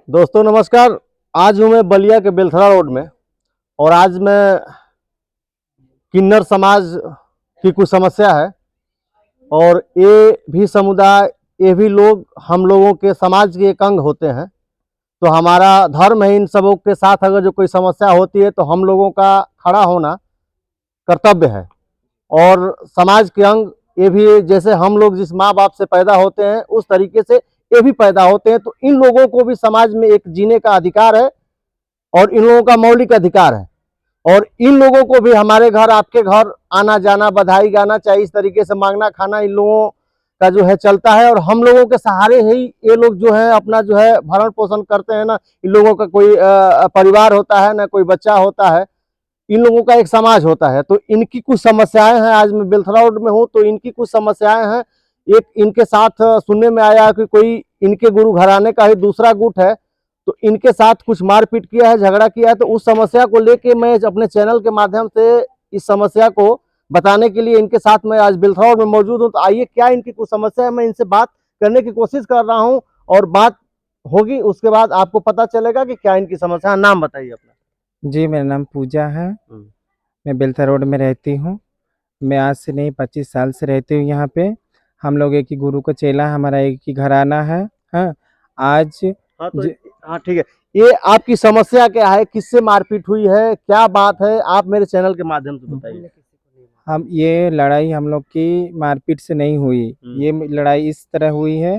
दोस्तों नमस्कार। आज हूँ मैं बलिया के बेलथरा रोड में और आज मैं किन्नर समाज की कुछ समस्या है और ये भी समुदाय, ये भी लोग हम लोगों के समाज के एक अंग होते हैं। तो हमारा धर्म है, इन सबों के साथ अगर जो कोई समस्या होती है तो हम लोगों का खड़ा होना कर्तव्य है। और समाज के अंग ये भी, जैसे हम लोग जिस माँ बाप से पैदा होते हैं उस तरीके से ये भी पैदा होते हैं। तो इन लोगों को भी समाज में एक जीने का अधिकार है और इन लोगों का मौलिक अधिकार है। और इन लोगों को भी हमारे घर, आपके घर आना जाना, बधाई गाना चाहिए, इस तरीके से मांगना खाना इन लोगों का जो है चलता है। और हम लोगों के सहारे ही ये लोग जो है अपना जो है भरण पोषण करते हैं ना। इन लोगों का कोई परिवार होता है ना, कोई बच्चा होता है, इन लोगों का एक समाज होता है। तो इनकी कुछ समस्याएं हैं। आज मैं बेलथरा रोड में हूँ तो इनकी कुछ समस्याएं हैं। एक इनके साथ सुनने में आया कि कोई इनके गुरु घराने का ही दूसरा गुट है, तो इनके साथ कुछ मारपीट किया है, झगड़ा किया है। तो उस समस्या को लेके मैं अपने चैनल के माध्यम से इस समस्या को बताने के लिए इनके साथ मैं आज बेलथरा रोड में मौजूद हूँ। तो आइए, क्या इनकी कुछ समस्या है, मैं इनसे बात करने की कोशिश कर रहा हूँ और बात होगी, उसके बाद आपको पता चलेगा कि क्या इनकी समस्या है। नाम बताइए अपना। जी, मेरा नाम पूजा है। मैं बेलथरा रोड में रहती हूँ। मैं आज से नहीं 25 साल से रहती हूँ यहाँ पे। हम लोग एक ही गुरु का चेला है, हमारा एक ही घराना है। हाँ, आज हाँ तो ज, हाँ ठीक है। ये आपकी समस्या क्या है, किससे मारपीट हुई है, क्या बात है, आप मेरे चैनल के माध्यम से बताइए। हम ये लड़ाई हम लोग की मारपीट से नहीं हुई। ये लड़ाई इस तरह हुई है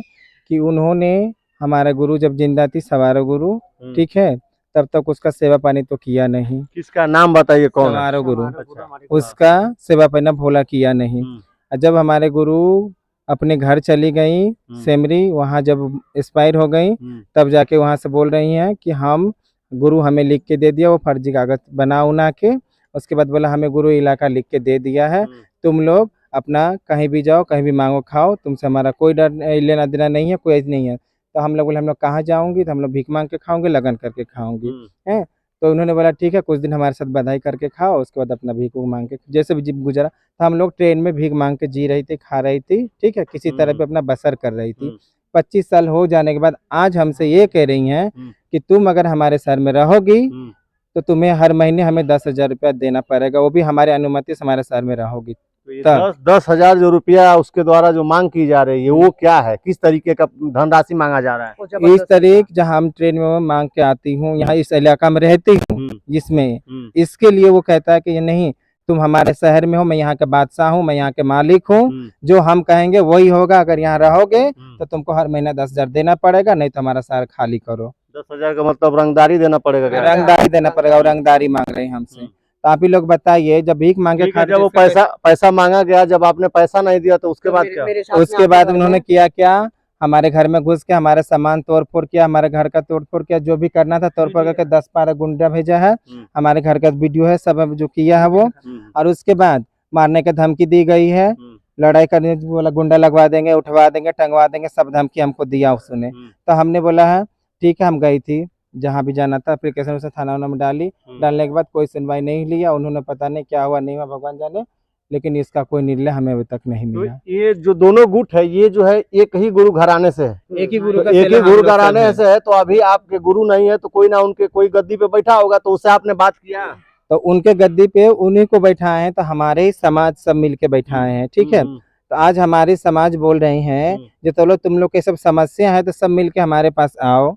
कि उन्होंने, हमारा गुरु जब जिंदा थी, सवारो गुरु, ठीक है, तब तक उसका सेवा पानी तो किया नहीं। किसका नाम बताइए, कौन है? सवारो गुरु, अच्छा। उसका सेवा पानी भोला किया नहीं। और जब हमारे गुरु अपने घर चली गई सेमरी, वहाँ जब एक्सपायर हो गई, तब जाके वहाँ से बोल रही हैं कि हम, गुरु हमें लिख के दे दिया, वो फर्जी कागज बना उना के। उसके बाद बोला हमें गुरु इलाका लिख के दे दिया है, तुम लोग अपना कहीं भी जाओ, कहीं भी मांगो खाओ, तुमसे हमारा कोई डर लेना देना नहीं है, कोई ऐज नहीं है। तो हम लोग बोले हम लोग कहाँ जाऊंगी, तो हम लोग भीख मांग के खाऊंगे, लगन करके खाऊंगी। हैं, तो उन्होंने बोला ठीक है, कुछ दिन हमारे साथ बधाई करके खाओ, उसके बाद अपना भीख मांग के जैसे भी गुजरा। तो हम लोग ट्रेन में भीख मांग के जी रही थी, खा रही थी, ठीक है, किसी तरह पे अपना बसर कर रही थी। 25 साल हो जाने के बाद आज हमसे ये कह रही हैं कि तुम अगर हमारे शहर में रहोगी तो तुम्हें हर महीने हमें 10,000 रुपया देना पड़ेगा, वो भी हमारे अनुमति से हमारे शहर में रहोगी। तो 10,000 जो रुपया उसके द्वारा जो मांग की जा रही है वो क्या है, किस तरीके का धनराशि मांगा जा रहा है? इस तरीके जहाँ हम ट्रेन में मांग के आती हूँ, यहाँ इस इलाका में रहती हूँ जिसमें, इसके लिए वो कहता है कि ये नहीं, तुम हमारे शहर में हो, मैं यहाँ के बादशाह हूँ, मैं यहाँ के मालिक हूँ, जो हम कहेंगे वही होगा। अगर यहाँ रहोगे तो तुमको हर महीना 10,000 देना पड़ेगा, नहीं तो हमारा शहर खाली करो। 10,000 का मतलब रंगदारी देना पड़ेगा क्या? रंगदारी देना पड़ेगा, और रंगदारी मांग रहे हैं हमसे। तो आप ही लोग बताइए, जब भीख मांगे जब वो पैसा मांगा गया, जब आपने पैसा नहीं दिया तो उसके बाद क्या? उसके बाद उन्होंने किया क्या, हमारे घर में घुस के हमारे सामान तोड़ फोड़ किया, हमारे घर का तोड़ फोड़ किया, जो भी करना था तोड़ फोड़ करके 10-12 गुंडा भेजा है। हमारे घर का वीडियो है, सब जो किया है वो। और उसके बाद मारने की धमकी दी गई है, लड़ाई करने बोला, गुंडा लगवा देंगे, उठवा देंगे, टंगवा देंगे, सब धमकी हमको दिया उसने। तो हमने बोला है ठीक है, हम गई थी जहाँ भी जाना था, एप्लीकेशन उसे थाना में डाली। डालने के बाद कोई सुनवाई नहीं लिया उन्होंने, पता नहीं क्या हुआ नहीं हुआ, भगवान जाने, लेकिन इसका कोई निर्णय हमें अभी तक नहीं मिला। तो ये जो दोनों गुट है, ये जो है एक ही गुरु घराने से है, एक ही गुरु घराने से है। तो अभी आपके गुरु नहीं है तो कोई ना उनके कोई गद्दी पे बैठा होगा, तो उससे आपने बात किया? तो उनके गद्दी पे उन्हीं को बैठाए हैं, तो हमारे ही समाज सब मिलके बैठाए हैं, ठीक है। तो आज हमारे समाज बोल रहे हैं जो तो तुम लोग के सब समस्या है तो सब मिलके हमारे पास आओ,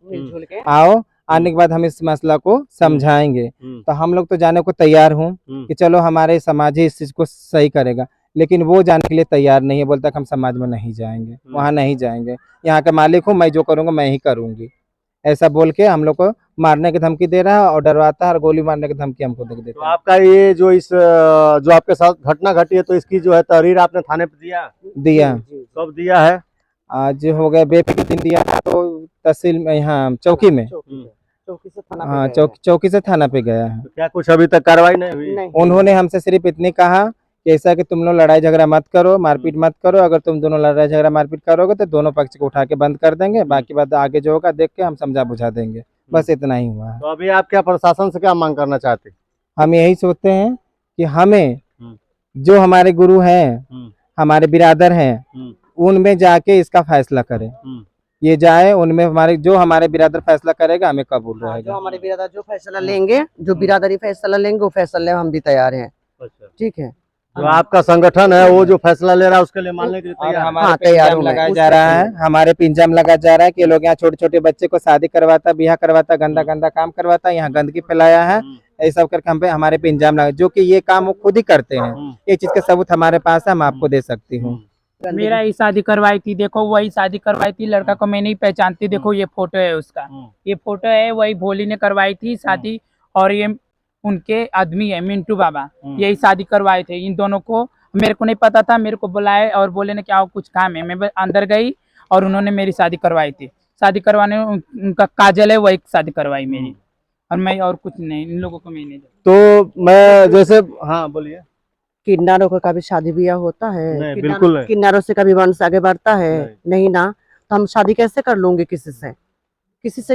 आओ, आने के बाद हम इस मसला को समझाएंगे। तो हम लोग तो जाने को तैयार हूँ कि चलो हमारे समाज ही इस चीज को सही करेगा, लेकिन वो जाने के लिए तैयार नहीं है, बोलता कि हम समाज में नहीं जाएंगे, वहाँ नहीं जाएंगे, यहाँ का मालिक हूँ, मैं जो करूँगा मैं ही करूँगी, ऐसा बोल के हम लोग को मारने की धमकी दे रहा है और डरवाता है और गोली मारने की धमकी हमको दे देता है। तो आपका ये जो जो आपके साथ घटना घटी है, तो इसकी जो है तहरीर आपने थाने पे दिया? कब दिया है? आज हो गया, बेफिक दिन दिया, तो तहसील में, यहाँ चौकी में, हाँ चौकी से थाना पे गया है। तो क्या कुछ अभी तक कार्रवाई नहीं हुई? उन्होंने हमसे सिर्फ इतने कहा कि ऐसा कि तुम लोग लड़ाई झगड़ा मत करो, मारपीट मत करो, अगर तुम दोनों लड़ाई झगड़ा मारपीट करोगे तो दोनों पक्ष को उठा के बंद कर देंगे, बाकी बात आगे जो होगा देख के हम समझा बुझा देंगे, बस इतना ही हुआ है। तो अभी आप क्या प्रशासन से क्या मांग करना चाहते हैं? हम यही सोचते हैं कि हमें जो हमारे गुरु हैं, हमारे बिरादर हैं, उनमें जाके इसका फैसला करें, ये जाए, उनमें हमारे जो हमारे बिरादर फैसला करेगा हमें कबूल जो रहेगा। हमारे बिरादर जो फैसला लेंगे, जो बिरादरी फैसला लेंगे, वो फैसला लेने हम भी तैयार हैं। ठीक है। जो आपका संगठन है वो जो फैसला ले रहा है उसके लिए मानने के लिए और तैयार है। हमारे हाँ, पे तैयार इल्जाम हूँ मैं। लगाया उस जा रहा पे है, हमारे पे इल्जाम लगाया जा रहा है कि ये लोग यहाँ छोटे छोटे बच्चे को शादी करवाता, ब्याह करवाता, गंदा गंदा काम करवाता, यहाँ गंदगी फैलाया है, ये सब करके हम पे हमारे पे इल्जाम लगा, जो कि ये काम वो खुद ही करते हैं। ये चीज के सबूत हमारे पास है, हम आपको दे सकती हूँ। मेरा ही शादी करवाई थी, देखो वही शादी करवाई थी, लड़का को मैं नहीं पहचानती, देखो ये फोटो है उसका, ये फोटो है, वही भोली ने करवाई थी शादी। और ये उनके आदमी है मिंटू बाबा, यही शादी करवाए थे इन दोनों को। मेरे को नहीं पता था, मेरे को बुलाए और बोले ने क्या कुछ काम है, मैं अंदर गई और उन्होंने मेरी शादी करवाई थी। शादी करवाने में उनका काजल है, वही शादी करवाई मेरी, और मैं और कुछ नहीं, इन लोगों को मैं नहीं। तो मैं जैसे, हाँ बोलिए। किन्नरों का कभी शादी ब्याह होता है? नहीं, बिल्कुल नहीं। किन्नरों से कभी वंश आगे बढ़ता है? नहीं ना। तो हम शादी कैसे कर लूंगी किसी से?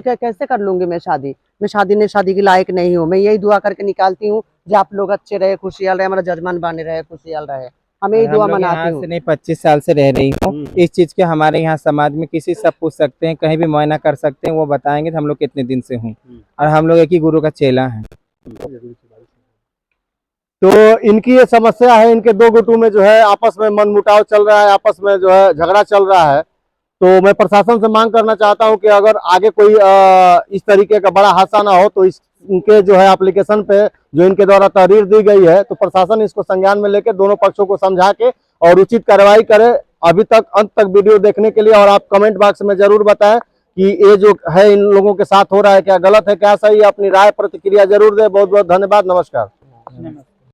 कैसे कर लूंगी मैं शादी? मैं शादी की लायक नहीं हूँ। मैं यही दुआ करके निकालती हूँ कि आप लोग अच्छे रहे, खुशहाल रहे, हमारा जजमान बने रहे, खुशहाल रहे। हमें यही हम दुआ लोग मनाती यहाँ हूँ। से नहीं 25 साल से रह रही हूँ, इस चीज के हमारे यहाँ समाज में किसी से पूछ सकते हैं, कहीं भी मुआयना कर सकते हैं, वो बताएंगे हम लोग कितने दिन से हूँ, और हम लोग एक ही गुरु का चेला है। तो इनकी ये समस्या है, इनके दो गुटों में जो है आपस में मनमुटाव चल रहा है, आपस में जो है झगड़ा चल रहा है। तो मैं प्रशासन से मांग करना चाहता हूं कि अगर आगे कोई इस तरीके का बड़ा हादसा ना हो तो इनके जो है एप्लीकेशन पे जो इनके द्वारा तहरीर दी गई है, तो प्रशासन इसको संज्ञान में लेकर दोनों पक्षों को समझा के और उचित कार्रवाई करे। अभी तक अंत तक वीडियो देखने के लिए, और आप कमेंट बॉक्स में जरूर बताएं कि ये जो है इन लोगों के साथ हो रहा है क्या गलत है क्या सही है, अपनी राय प्रतिक्रिया जरूर दें। बहुत बहुत धन्यवाद, नमस्कार।